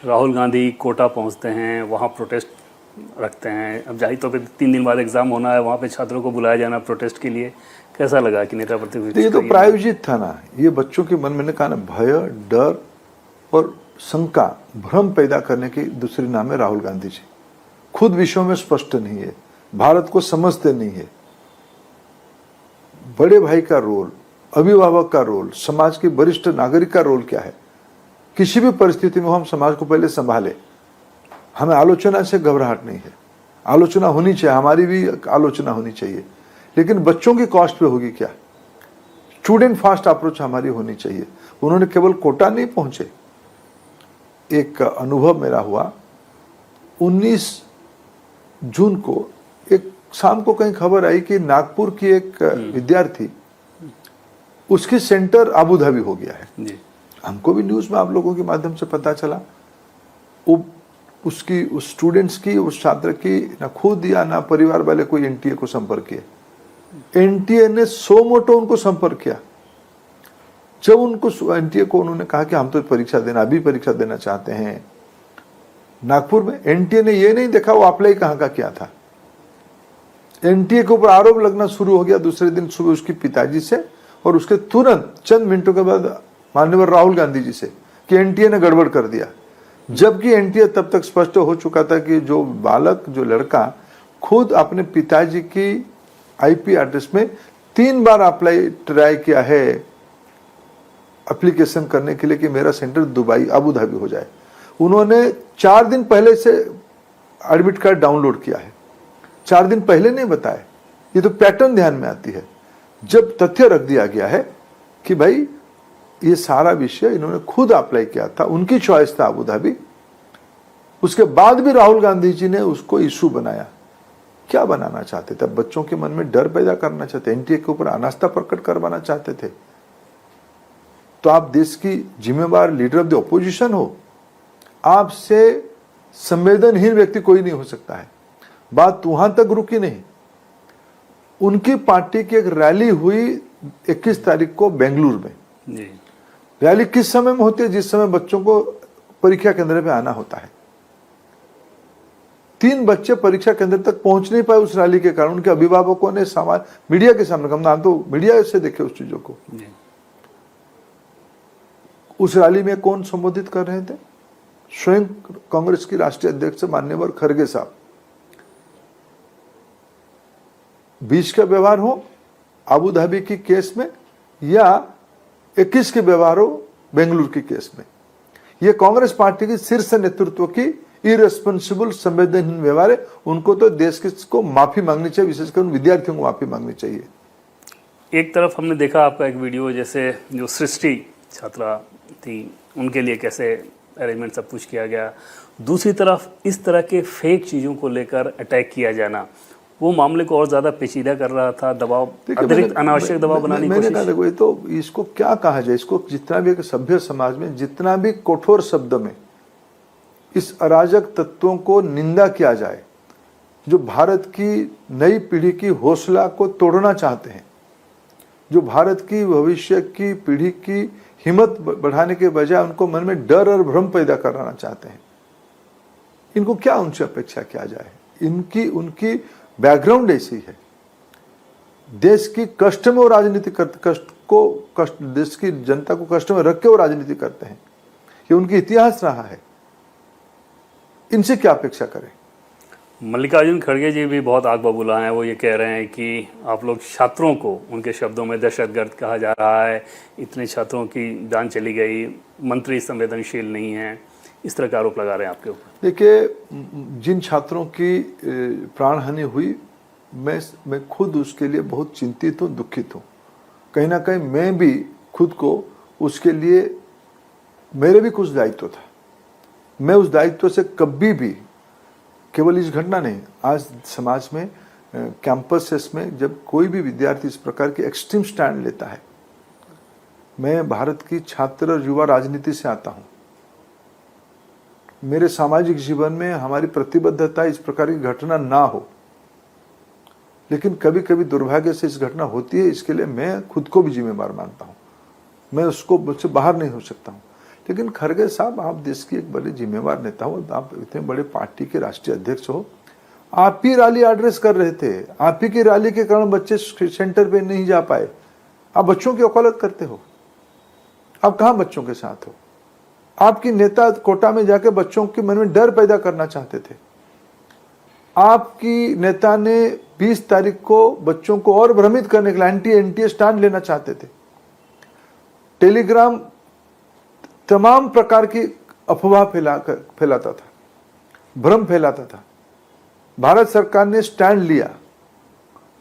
राहुल गांधी कोटा पहुंचते हैं, वहां प्रोटेस्ट रखते हैं। अब जाहिर तौर पे 3 दिन बाद एग्ज़ाम होना है, वहाँ पे छात्रों को बुलाया जाना प्रोटेस्ट के लिए, कैसा लगा कि नेता प्रतिपक्ष? ये तो प्रायोजित था ना, ये बच्चों के मन में कहा ना, भय, डर और शंका, भ्रम पैदा करने की दूसरी नाम है राहुल गांधी जी। खुद विषयों में स्पष्ट नहीं है, भारत को समझते नहीं है। बड़े भाई का रोल, अभिभावक का रोल, समाज के वरिष्ठ नागरिक का रोल क्या है? किसी भी परिस्थिति में हम समाज को पहले संभाले। हमें आलोचना से घबराहट नहीं है, आलोचना होनी चाहिए, हमारी भी आलोचना होनी चाहिए, लेकिन बच्चों की कॉस्ट पे होगी क्या? स्टूडेंट फास्ट अप्रोच हमारी होनी चाहिए। उन्होंने केवल कोटा नहीं पहुंचे। एक अनुभव मेरा हुआ, 19 जून को एक शाम को कहीं खबर आई कि नागपुर की एक विद्यार्थी, उसकी सेंटर अबू धाबी हो गया है जी। हमको भी न्यूज में आप लोगों के माध्यम से पता चला। उसकी, उस स्टूडेंट्स की, उस छात्र की ना खुद या ना परिवार वाले कोई एनटीए को संपर्क किया। एनटीए ने सो मोटो उनको संपर्क किया। जब उनको एनटीए को उन्होंने कहा कि हम तो परीक्षा देना, अभी परीक्षा देना चाहते हैं नागपुर में, एनटीए ने ये नहीं देखा वो अप्लाई कहाँ का क्या था। एनटीए के ऊपर आरोप लगना शुरू हो गया दूसरे दिन सुबह उसके पिताजी से, और उसके तुरंत चंद मिनटों के बाद माननीय राहुल गांधी जी से, कि एनटीए ने गड़बड़ कर दिया। जबकि एनटीए तब तक स्पष्ट हो चुका था कि जो बालक, जो लड़का खुद अपने पिताजी की आईपी एड्रेस में 3 बार अप्लाई ट्राई किया है एप्लीकेशन करने के लिए कि मेरा सेंटर दुबई, अबू धाबी हो जाए, उन्होंने 4 दिन पहले से एडमिट कार्ड डाउनलोड किया है। 4 दिन पहले नहीं बताया। ये तो पैटर्न ध्यान में आती है। जब तथ्य रख दिया गया है कि भाई ये सारा विषय इन्होंने खुद अप्लाई किया था, उनकी चॉइस था अबू धाबी, उसके बाद भी राहुल गांधी जी ने उसको इशू बनाया। क्या बनाना चाहते थे? बच्चों के मन में डर पैदा करना चाहते, एनटीए के ऊपर अनास्था प्रकट करवाना चाहते थे। तो आप देश की जिम्मेवार लीडर ऑफ द ऑपोजिशन हो, आपसे संवेदनहीन व्यक्ति कोई नहीं हो सकता है। बात वहां तक रुकी नहीं। उनकी पार्टी की एक रैली हुई 21 तारीख को बेंगलुरु में जी। रैली किस समय में होती है? जिस समय बच्चों को परीक्षा केंद्र पे आना होता है। 3 बच्चे परीक्षा केंद्र तक पहुंच नहीं पाए उस रैली के कारण। उनके अभिभावकों ने सवाल मीडिया के सामने, हम तो मीडिया से देखे उस चीजों को। उस रैली में कौन संबोधित कर रहे थे? स्वयं कांग्रेस की राष्ट्रीय अध्यक्ष मान्यवर खड़गे साहब। बीच का व्यवहार हो अबू धाबी की केस में, या 21 के व्यवहार हो बेंगलुरु की केस में, यह कांग्रेस पार्टी की शीर्ष नेतृत्व की इरेस्पॉन्सिबल, संवेदनहीन व्यवहार है। उनको तो देश को माफी मांगनी चाहिए, विशेषकर उन विद्यार्थियों को माफी मांगनी चाहिए। एक तरफ हमने देखा आपका एक वीडियो, जैसे जो सृष्टि छात्रा थी उनके लिए कैसे अरेंजमेंट सब कुछ किया गया, दूसरी तरफ इस तरह के फेक चीज़ों को लेकर अटैक किया जाना, वो मामले को और ज़्यादा पेचीदा कर रहा था। दबाव, अतिरिक्त अनावश्यक दबाव बनाने की कोशिश। मैंने कहा देखो, ये तो इसको क्या कहा जाए, इसको जितना भी एक सभ्य समाज में जितना भी कठोर शब्द में इस अराजक तत्वों को निंदा किया जाए, जो भारत की नई पीढ़ी की हौसला को तोड़ना चाहते हैं, जो भारत की भविष्य की पीढ़ी की हिम्मत बढ़ाने के बजाय उनको मन में डर और भ्रम पैदा कराना चाहते हैं, इनको क्या उनसे अपेक्षा किया जाए? उनकी बैकग्राउंड ऐसी है। देश की कष्ट में वो राजनीति करते, देश की जनता को कष्ट में रख के वो राजनीति करते हैं। ये उनकी इतिहास रहा है। इनसे क्या अपेक्षा करें? मल्लिकार्जुन खड़गे जी भी बहुत आग बबूला हैं। वो ये कह रहे हैं कि आप लोग छात्रों को, उनके शब्दों में दहशतगर्द कहा जा रहा है, इतने छात्रों की जान चली गई, मंत्री संवेदनशील नहीं हैं, इस तरह का आरोप लगा रहे हैं आपके ऊपर। देखिए, जिन छात्रों की प्राण हानि हुई, मैं खुद उसके लिए बहुत चिंतित हूँ, दुखित हूँ। कहीं ना कहीं मैं भी खुद को उसके लिए, मेरे भी कुछ दायित्व था। मैं उस दायित्व से कभी भी, केवल इस घटना नहीं, आज समाज में कैंपसेस में जब कोई भी विद्यार्थी इस प्रकार की एक्सट्रीम स्टैंड लेता है, मैं भारत की छात्र और युवा राजनीति से आता हूँ। मेरे सामाजिक जीवन में हमारी प्रतिबद्धता इस प्रकार की घटना ना हो, लेकिन कभी कभी दुर्भाग्य से इस घटना होती है। इसके लिए मैं खुद को भी जिम्मेदार मानता हूँ। मैं उसको मुझसे बाहर नहीं हो सकता हूँ, लेकिन खड़गे साहब, आप देश की एक बड़े जिम्मेवार नेता हो, आप इतने बड़े पार्टी के राष्ट्रीय अध्यक्ष हो, आप ही रैली एड्रेस कर रहे थे, आप ही की रैली के कारण बच्चे सेंटर पे नहीं जा पाए, आप बच्चों की वकालत करते हो। आप कहां बच्चों के साथ हो? आपकी नेता कोटा में जाके बच्चों के मन में डर पैदा करना चाहते थे। आपकी नेता ने 20 तारीख को बच्चों को और भ्रमित करने के लिए एनटीए स्टैंड लेना चाहते थे। टेलीग्राम तमाम प्रकार की अफवाह फैलाता था, भ्रम फैलाता था। भारत सरकार ने स्टैंड लिया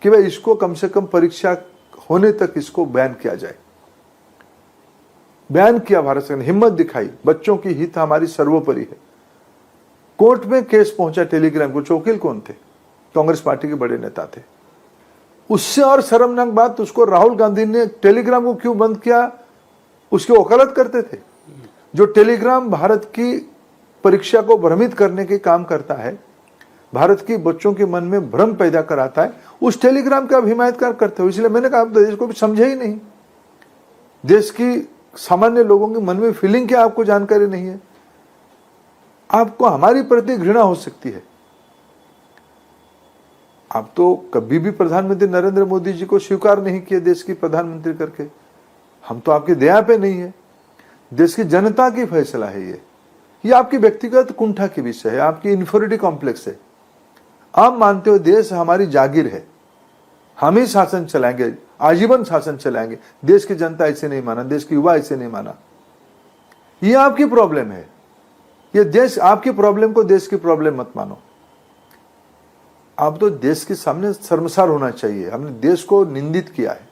कि भाई इसको कम से कम परीक्षा होने तक इसको बैन किया जाए। बैन किया भारत सरकार ने, हिम्मत दिखाई, बच्चों की हित हमारी सर्वोपरि है। कोर्ट में केस पहुंचा टेलीग्राम को, वकील कौन थे? कांग्रेस पार्टी के बड़े नेता थे। उससे और शर्मनाक बात, उसको राहुल गांधी ने टेलीग्राम को क्यों बंद किया, उसकी वकालत करते थे। जो टेलीग्राम भारत की परीक्षा को भ्रमित करने के काम करता है, भारत की बच्चों के मन में भ्रम पैदा कराता है, उस टेलीग्राम का हिमायतकार करते हो। इसलिए मैंने कहा आप देश को भी समझे ही नहीं, देश की सामान्य लोगों के मन में फीलिंग क्या आपको जानकारी नहीं है। आपको हमारी प्रति घृणा हो सकती है। आप तो कभी भी प्रधानमंत्री नरेंद्र मोदी जी को स्वीकार नहीं किए देश की प्रधानमंत्री करके। हम तो आपकी दया पे नहीं है, देश की जनता की फैसला है ये आपकी व्यक्तिगत कुंठा की विषय है, आपकी इन्फीरियरिटी कॉम्प्लेक्स है। आप मानते हो देश हमारी जागीर है, हम ही शासन चलाएंगे, आजीवन शासन चलाएंगे। देश की जनता ऐसे नहीं माना, देश के युवा ऐसे नहीं माना। ये आपकी प्रॉब्लम है, ये देश आपकी प्रॉब्लम को देश की प्रॉब्लम मत मानो। आप तो देश के सामने शर्मसार होना चाहिए। हमने देश को निंदित किया है,